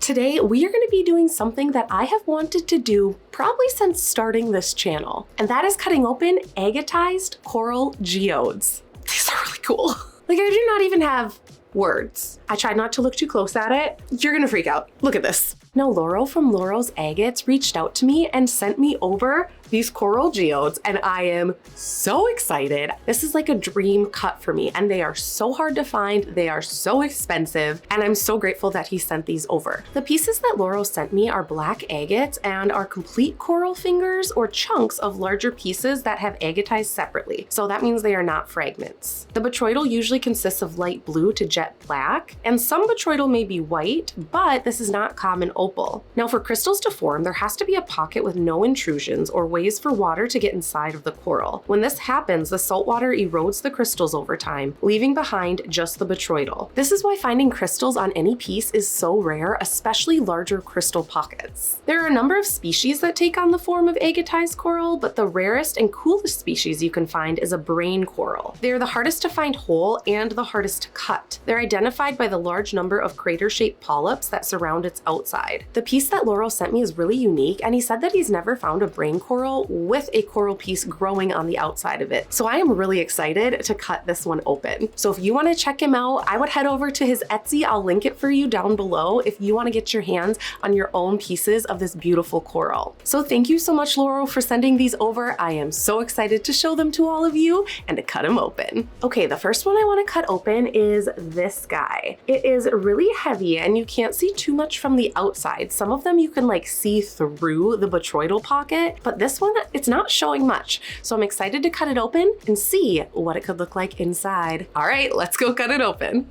Today, we are gonna be doing something that I have wanted to do probably since starting this channel, and that is cutting open agatized coral geodes. These are really cool. Like, I do not even have words. I tried not to look too close at it. You're gonna freak out. Look at this. Now, Laurel from Laurel's Agates reached out to me and sent me over these coral geodes, and I am so excited. This is like a dream cut for me, and they are so hard to find. They are so expensive, and I'm so grateful that he sent these over. The pieces that Laurel sent me are black agates and are complete coral fingers or chunks of larger pieces that have agatized separately. So that means they are not fragments. The botryoidal usually consists of light blue to jet black, and some botryoidal may be white, but this is not common opal. Now, for crystals to form, there has to be a pocket with no intrusions or ways for water to get inside of the coral. When this happens, the salt water erodes the crystals over time, leaving behind just the botryoidal. This is why finding crystals on any piece is so rare, especially larger crystal pockets. There are a number of species that take on the form of agatized coral, but the rarest and coolest species you can find is a brain coral. They're the hardest to find whole and the hardest to cut. They're identified by the large number of crater-shaped polyps that surround its outside. The piece that Laurel sent me is really unique, and he said that he's never found a brain coral with a coral piece growing on the outside of it. So I am really excited to cut this one open. So if you want to check him out, I would head over to his Etsy. I'll link it for you down below if you want to get your hands on your own pieces of this beautiful coral. So thank you so much, Laurel, for sending these over. I am so excited to show them to all of you and to cut them open. Okay, the first one I want to cut open is this guy. It is really heavy and you can't see too much from the outside. Some of them you can like see through the botryoidal pocket, but this one, it's not showing much. So I'm excited to cut it open and see what it could look like inside. All right, let's go cut it open.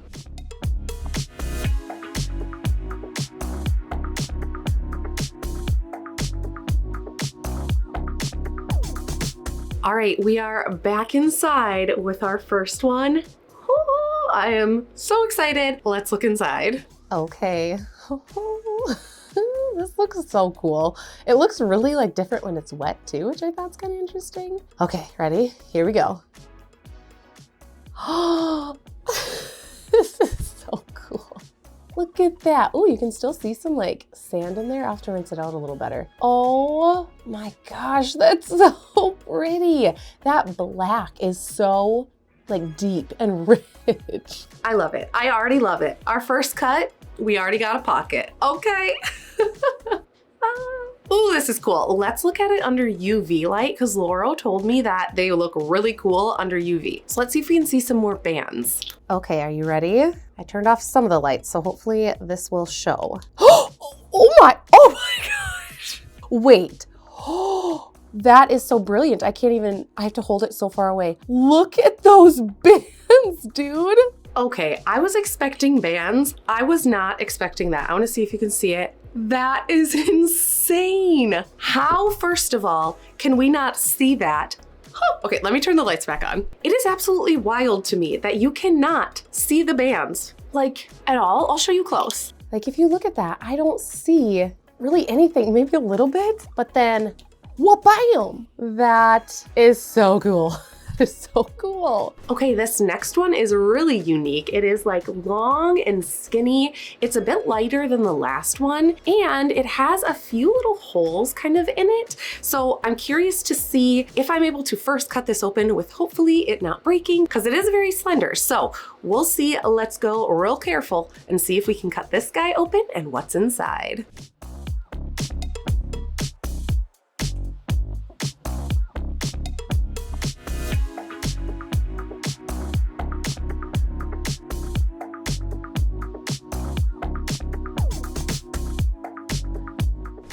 All right, we are back inside with our first one. Ooh, I am so excited. Let's look inside. Okay. This looks so cool. It looks really like different when it's wet too, which I thought's kind of interesting. Okay, ready? Here we go. Oh, this is so cool. Look at that. Oh, you can still see some like sand in there. I'll have to rinse it out a little better. Oh my gosh, that's so pretty. That black is so like deep and rich. I love it. I already love it. Our first cut, we already got a pocket. Okay. Ooh, this is cool. Let's look at it under UV light because Laurel told me that they look really cool under UV. So let's see if we can see some more bands. Okay, are you ready? I turned off some of the lights, so hopefully this will show. Oh my gosh. Wait. Oh, that is so brilliant. I have to hold it so far away. Look at those bands, dude. Okay, I was expecting bands. I was not expecting that. I want to see if you can see it. That is insane. How, first of all, can we not see that? Okay, let me turn the lights back on. It is absolutely wild to me that you cannot see the bands, like, at all. I'll show you close. Like, if you look at that, I don't see really anything, maybe a little bit, but then, wha-bam! That is so cool. It's so cool. Okay, this next one is really unique. It is like long and skinny. It's a bit lighter than the last one, and it has a few little holes kind of in it. So I'm curious to see if I'm able to first cut this open with hopefully it not breaking, because it is very slender. So we'll see. Let's go real careful and see if we can cut this guy open and what's inside.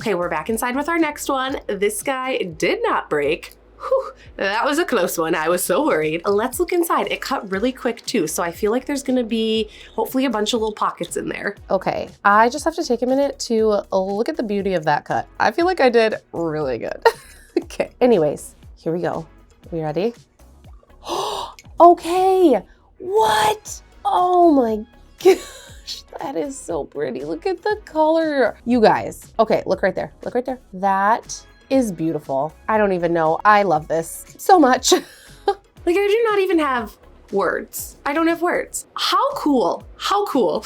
Okay, we're back inside with our next one. This guy did not break. Whew, that was a close one. I was so worried. Let's look inside. It cut really quick too, so I feel like there's gonna be hopefully a bunch of little pockets in there. Okay, I just have to take a minute to look at the beauty of that cut. I feel like I did really good. Okay, anyways, here we go. We ready? Okay, what? Oh my gosh, that is so pretty. Look at the color. You guys, okay, look right there. Look right there. That is beautiful. I don't even know. I love this so much. Like, I do not even have words. I don't have words. How cool. How cool.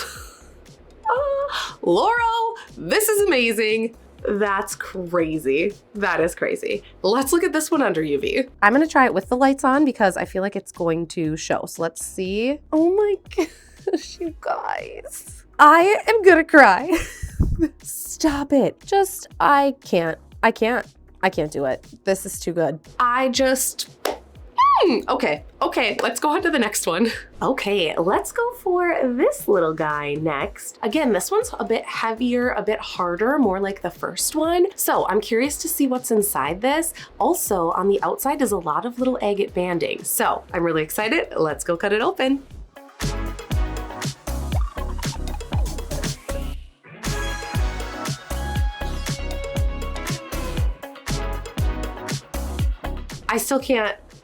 Laurel, This is amazing. That's crazy. That is crazy. Let's look at this one under UV. I'm gonna try it with the lights on because I feel like it's going to show. So let's see. Oh my gosh, you guys. I am gonna cry. Stop it. Just, I can't do it. This is too good. Okay, let's go on to the next one. Okay, let's go for this little guy next. Again, this one's a bit heavier, a bit harder, more like the first one. So I'm curious to see what's inside this. Also, on the outside is a lot of little agate banding. So I'm really excited. Let's go cut it open.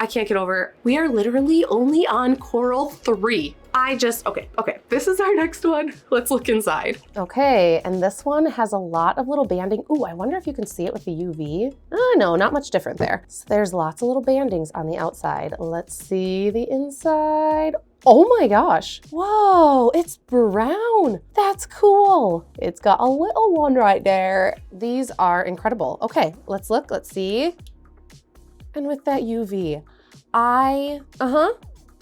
I can't get over, we are literally only on coral 3. Okay, this is our next one. Let's look inside. Okay, and this one has a lot of little banding. Ooh, I wonder if you can see it with the UV. No, not much different there. So there's lots of little bandings on the outside. Let's see the inside. Oh my gosh. Whoa, it's brown. That's cool. It's got a little one right there. These are incredible. Okay, let's look, let's see. And with that UV,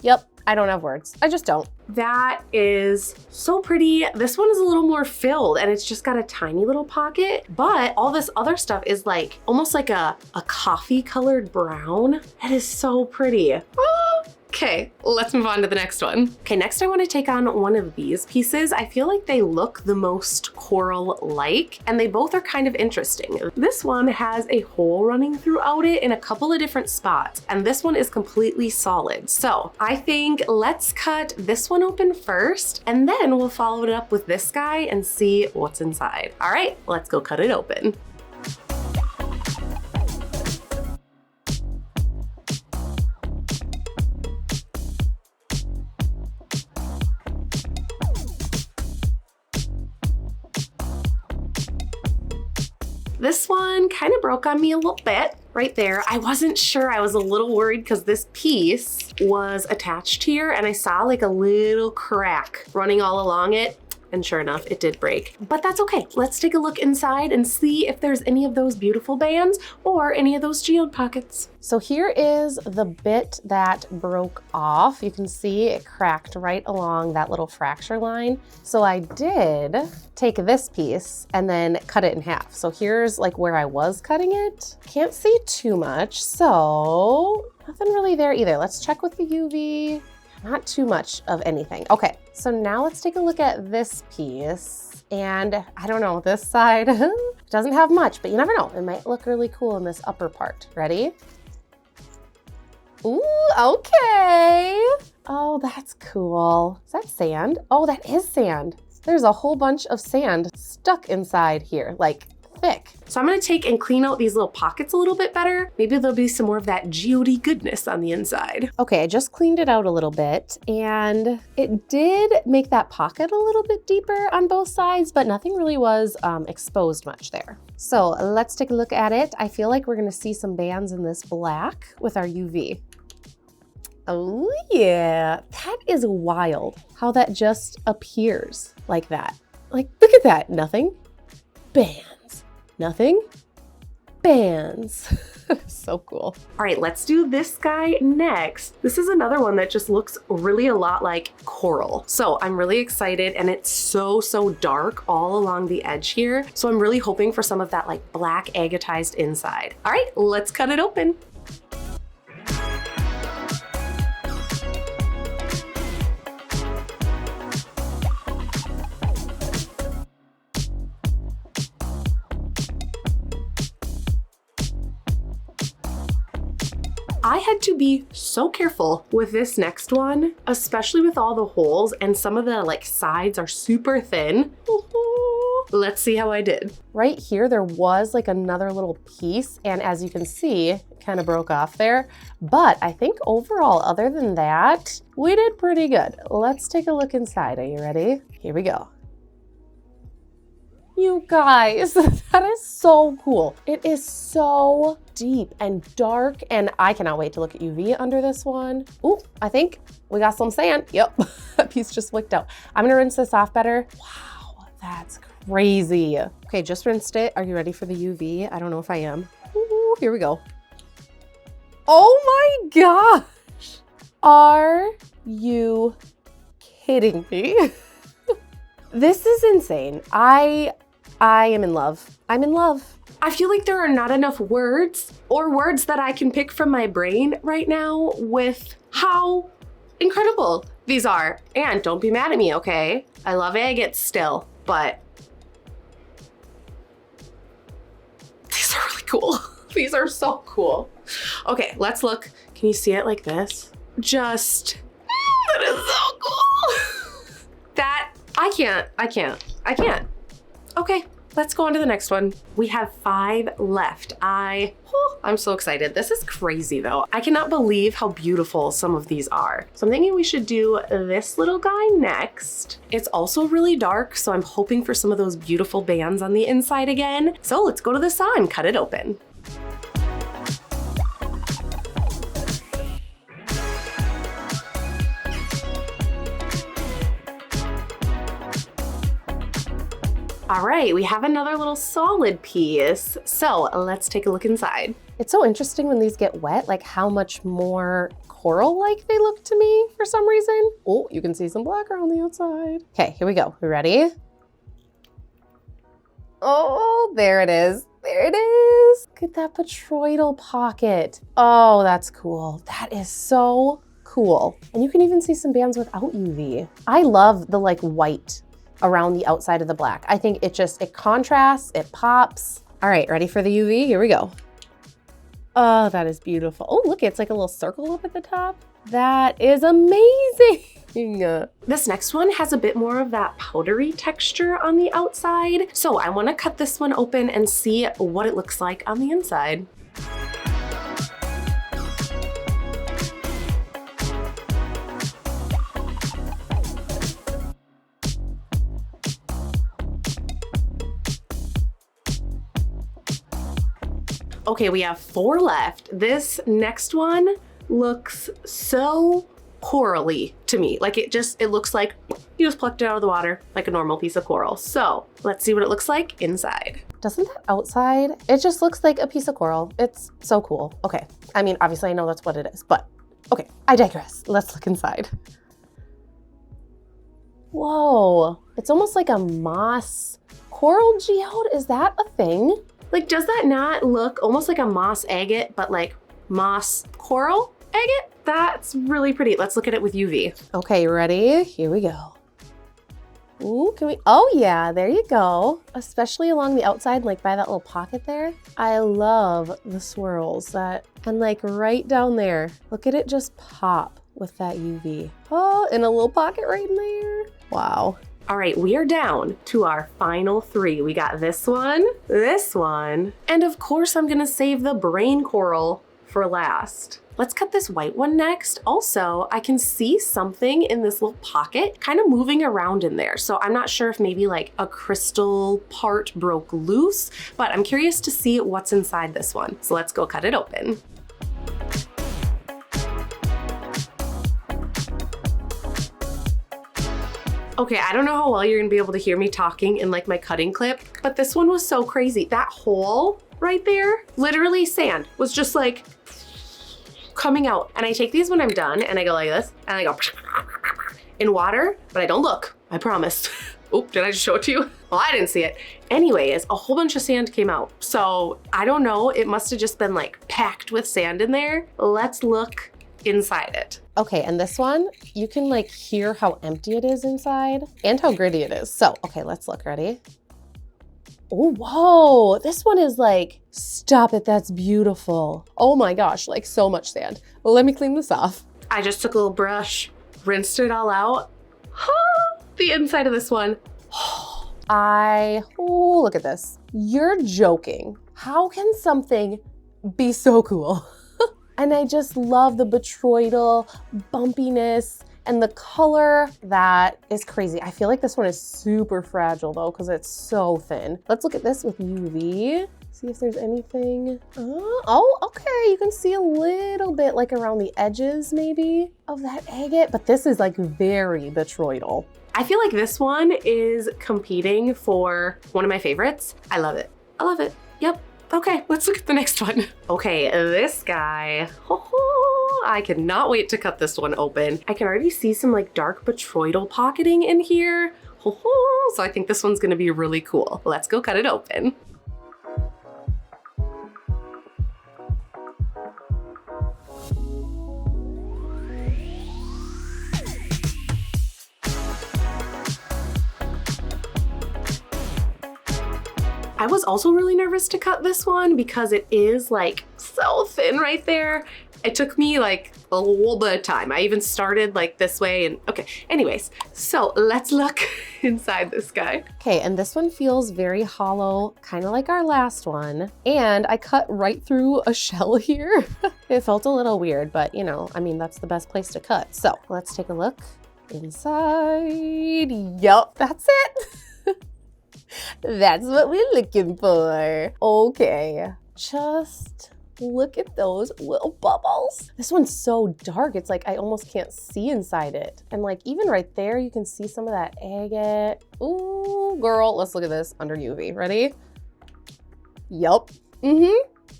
yep, I don't have words. I just don't. That is so pretty. This one is a little more filled and it's just got a tiny little pocket, but all this other stuff is like almost like a coffee colored brown. That is so pretty. Okay, let's move on to the next one. Okay, next I want to take on one of these pieces. I feel like they look the most coral-like, and they both are kind of interesting. This one has a hole running throughout it in a couple of different spots, and this one is completely solid. So I think let's cut this one open first, and then we'll follow it up with this guy and see what's inside. All right, let's go cut it open. This one kind of broke on me a little bit right there. I wasn't sure. I was a little worried because this piece was attached here and I saw like a little crack running all along it. And sure enough, it did break, but that's okay. Let's take a look inside and see if there's any of those beautiful bands or any of those geode pockets. So here is the bit that broke off. You can see it cracked right along that little fracture line. So I did take this piece and then cut it in half. So here's like where I was cutting it. Can't see too much, so nothing really there either. Let's check with the UV. Not too much of anything. Okay, so now let's take a look at this piece. And I don't know, this side doesn't have much, but you never know. It might look really cool in this upper part. Ready? Ooh, okay. Oh, that's cool. Is that sand? Oh, that is sand. There's a whole bunch of sand stuck inside here, like thick. So I'm gonna take and clean out these little pockets a little bit better. Maybe there'll be some more of that geode goodness on the inside. Okay, I just cleaned it out a little bit and it did make that pocket a little bit deeper on both sides, but nothing really was exposed much there. So let's take a look at it. I feel like we're gonna see some bands in this black with our UV. Oh yeah, that is wild how that just appears like that. Like, look at that, nothing, bands. Nothing, bands. So cool. All right, let's do this guy next. This is another one that just looks really a lot like coral. So I'm really excited and it's so dark all along the edge here. So I'm really hoping for some of that like black agatized inside. All right, let's cut it open. I had to be so careful with this next one, especially with all the holes and some of the like sides are super thin. Let's see how I did. Right here, there was like another little piece, and as you can see, it kind of broke off there. But I think overall, other than that, we did pretty good. Let's take a look inside. Are you ready? Here we go. You guys, that is so cool. It is so deep and dark, and I cannot wait to look at UV under this one. Ooh, I think we got some sand. Yep, that piece just wicked out. I'm gonna rinse this off better. Wow, that's crazy. crazy. Okay, just rinsed it. Are you ready for the UV? I don't know if I am. Ooh, here we go. Oh my gosh. Are you kidding me? This is insane. I am in love. I'm in love. I feel like there are not enough words or words that I can pick from my brain right now with how incredible these are. And don't be mad at me, okay? I love agates still, but these are really cool. These are so cool. Okay, let's look. Can you see it like this? Just, that is so cool. That, I can't. Okay, let's go on to the next one. We have 5 left. I'm so excited. This is crazy though. I cannot believe how beautiful some of these are. So I'm thinking we should do this little guy next. It's also really dark, so I'm hoping for some of those beautiful bands on the inside again. So let's go to the saw and cut it open. All right, we have another little solid piece. So let's take a look inside. It's so interesting when these get wet, like how much more coral-like they look to me for some reason. Oh, you can see some black around the outside. Okay, here we go. We ready? Oh, there it is. There it is. Look at that botryoidal pocket. Oh, that's cool. That is so cool. And you can even see some bands without UV. I love the like white around the outside of the black. I think it contrasts, it pops. All right, ready for the UV? Here we go. Oh, that is beautiful. Oh, look, it's like a little circle up at the top. That is amazing. This next one has a bit more of that powdery texture on the outside. So I wanna cut this one open and see what it looks like on the inside. Okay, we have 4 left. This next one looks so corally to me. Like it looks like you just plucked it out of the water like a normal piece of coral. So let's see what it looks like inside. Doesn't that outside, it just looks like a piece of coral. It's so cool. Okay, I mean, obviously I know that's what it is, but okay, I digress. Let's look inside. Whoa, it's almost like a moss coral geode. Is that a thing? Like, does that not look almost like a moss agate, but like moss coral agate? That's really pretty. Let's look at it with UV. Okay, ready? Here we go. Ooh, oh yeah, there you go. Especially along the outside, like by that little pocket there. I love the swirls and like right down there. Look at it just pop with that UV. Oh, and a little pocket right in there. Wow. All right, we are down to our final 3. We got this one, and of course I'm gonna save the brain coral for last. Let's cut this white one next. Also, I can see something in this little pocket kind of moving around in there. So I'm not sure if maybe like a crystal part broke loose, but I'm curious to see what's inside this one. So let's go cut it open. Okay, I don't know how well you're gonna be able to hear me talking in like my cutting clip, but this one was so crazy. That hole right there, literally sand was just like coming out. And I take these when I'm done and I go like this and I go in water, but I don't look, I promise. Oop, did I just show it to you? Well, I didn't see it. Anyways, a whole bunch of sand came out. So I don't know, it must've just been like packed with sand in there. Let's look inside it. Okay, and this one, you can like hear how empty it is inside and how gritty it is. So, okay, let's look, ready? Oh, whoa, this one is like, stop it, that's beautiful. Oh my gosh, like so much sand. Well, let me clean this off. I just took a little brush, rinsed it all out. The inside of this one. Oh, look at this. You're joking. How can something be so cool? And I just love the botryoidal bumpiness and the color. That is crazy. I feel like this one is super fragile though, because it's so thin. Let's look at this with UV. See if there's anything. Oh, okay. You can see a little bit like around the edges maybe of that agate, but this is like very botryoidal. I feel like this one is competing for one of my favorites. I love it. I love it. Yep. Okay, let's look at the next one. Okay, this guy. I cannot wait to cut this one open. I can already see some like dark botryoidal pocketing in here. So I think this one's gonna be really cool. Let's go cut it open. I was also really nervous to cut this one because it is like so thin right there. It took me like a little bit of time. I even started like this way and okay. Anyways, so let's look inside this guy. Okay, and this one feels very hollow, kind of like our last one. And I cut right through a shell here. It felt a little weird, but you know, I mean, that's the best place to cut. So let's take a look inside. Yup, that's it. That's what we're looking for. Okay, just look at those little bubbles. This one's so dark. It's like I almost can't see inside it. And like even right there, you can see some of that agate. Ooh, girl, let's look at this under UV. Ready? Yup.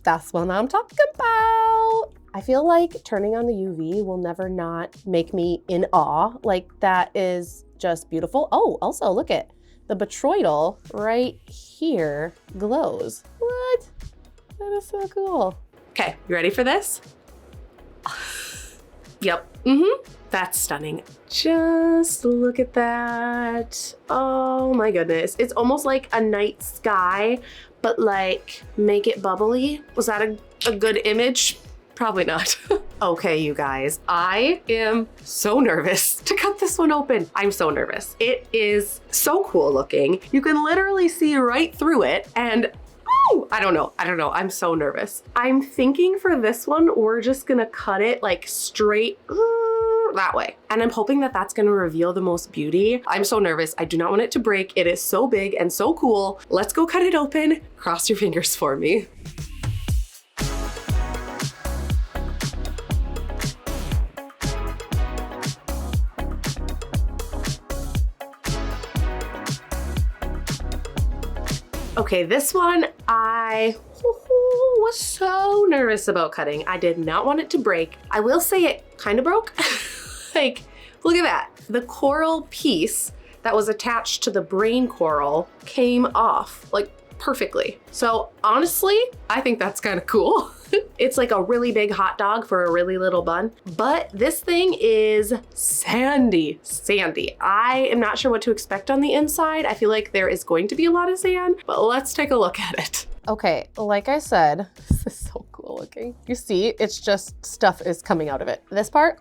That's what I'm talking about. I feel like turning on the UV will never not make me in awe. Like that is just beautiful. Oh, also look at the botryoidal right here glows. What? That is so cool. Okay, you ready for this? Yep. That's stunning. Just look at that. Oh my goodness. It's almost like a night sky, but like make it bubbly. Was that a good image? Probably not. Okay, you guys, I am so nervous to cut this one open. I'm so nervous. It is so cool looking. You can literally see right through it and oh, I don't know. I'm so nervous. I'm thinking for this one, we're just gonna cut it like straight that way. And I'm hoping that that's gonna reveal the most beauty. I'm so nervous. I do not want it to break. It is so big and so cool. Let's go cut it open. Cross your fingers for me. Okay, this one I was so nervous about cutting. I did not want it to break. I will say it kind of broke. Like, look at that. The coral piece that was attached to the brain coral came off like perfectly. So honestly, I think that's kind of cool. It's like a really big hot dog for a really little bun, but this thing is sandy. I am not sure what to expect on the inside. I feel like there is going to be a lot of sand, but let's take a look at it. Okay, like I said, this is so cool looking. You see, it's just stuff is coming out of it. This part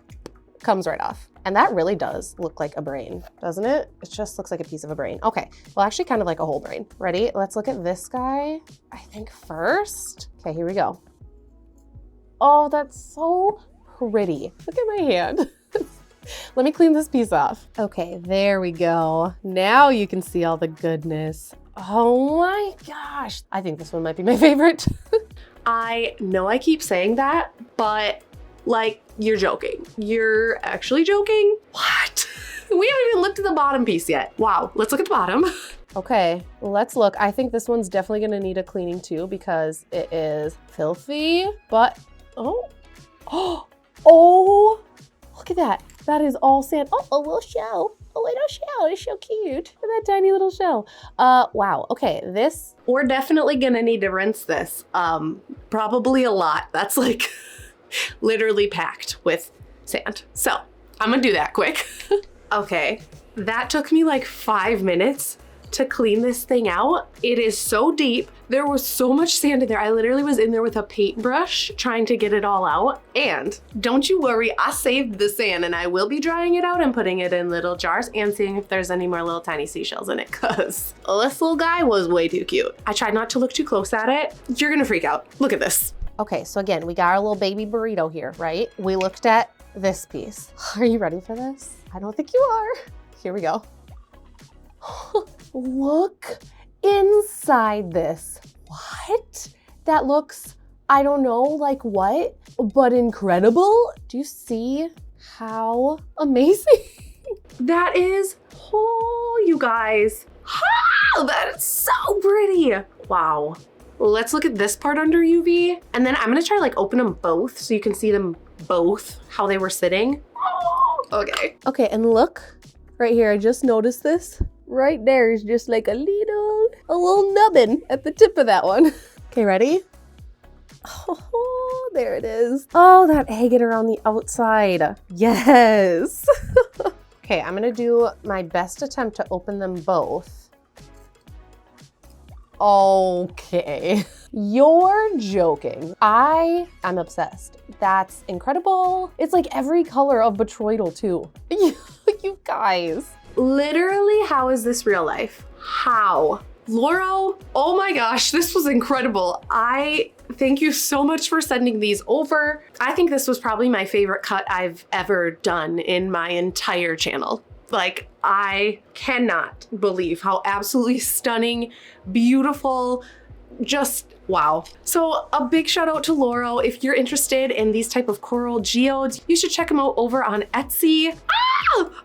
comes right off. And that really does look like a brain, doesn't it? It just looks like a piece of a brain. Okay, well, actually kind of like a whole brain. Ready? Let's look at this guy, I think first. Okay, here we go. Oh, that's so pretty. Look at my hand. Let me clean this piece off. Okay, there we go. Now you can see all the goodness. Oh my gosh. I think this one might be my favorite. I know I keep saying that, but like, you're joking. You're actually joking? What? We haven't even looked at the bottom piece yet. Wow, let's look at the bottom. Okay, let's look. I think this one's definitely gonna need a cleaning too because it is filthy, but oh, look at that. That is all sand. Oh, a little shell. A little shell. It's so cute. Look at that tiny little shell. Wow. Okay, this. We're definitely gonna need to rinse this. Probably a lot. That's like literally packed with sand. So I'm gonna do that quick. Okay, that took me like 5 minutes to clean this thing out. It is so deep. There was so much sand in there. I literally was in there with a paintbrush trying to get it all out. And don't you worry, I saved the sand and I will be drying it out and putting it in little jars and seeing if there's any more little tiny seashells in it because this little guy was way too cute. I tried not to look too close at it. You're gonna freak out. Look at this. Okay, so again, we got our little baby burrito here, right? We looked at this piece. Are you ready for this? I don't think you are. Here we go. Look inside this. What? That looks, I don't know like what, but incredible. Do you see how amazing? That is Oh, you guys. Oh, that is so pretty. Wow. Let's look at this part under UV. And then I'm gonna try like open them both so you can see them both, how they were sitting. Oh, okay. Okay, and look right here. I just noticed this. Right there is just like a little nubbin at the tip of that one. Okay, ready? Oh, there it is. Oh, that agate around the outside. Yes. Okay, I'm gonna do my best attempt to open them both. Okay. You're joking. I am obsessed. That's incredible. It's like every color of botryoidal too. You guys. Literally, how is this real life? How? Lauro, oh my gosh, this was incredible. I thank you so much for sending these over. I think this was probably my favorite cut I've ever done in my entire channel. Like, I cannot believe how absolutely stunning, beautiful, just wow. So a big shout out to Lauro. If you're interested in these type of coral geodes, you should check them out over on Etsy.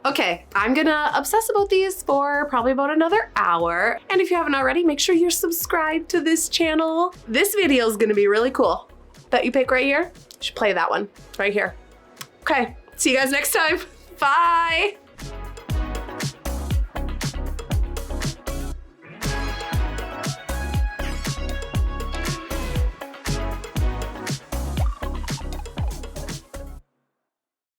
Okay, I'm gonna obsess about these for probably about another hour. And if you haven't already, make sure you're subscribed to this channel. This video is gonna be really cool. That you pick right here, you should play that one right here. Okay, see you guys next time. Bye.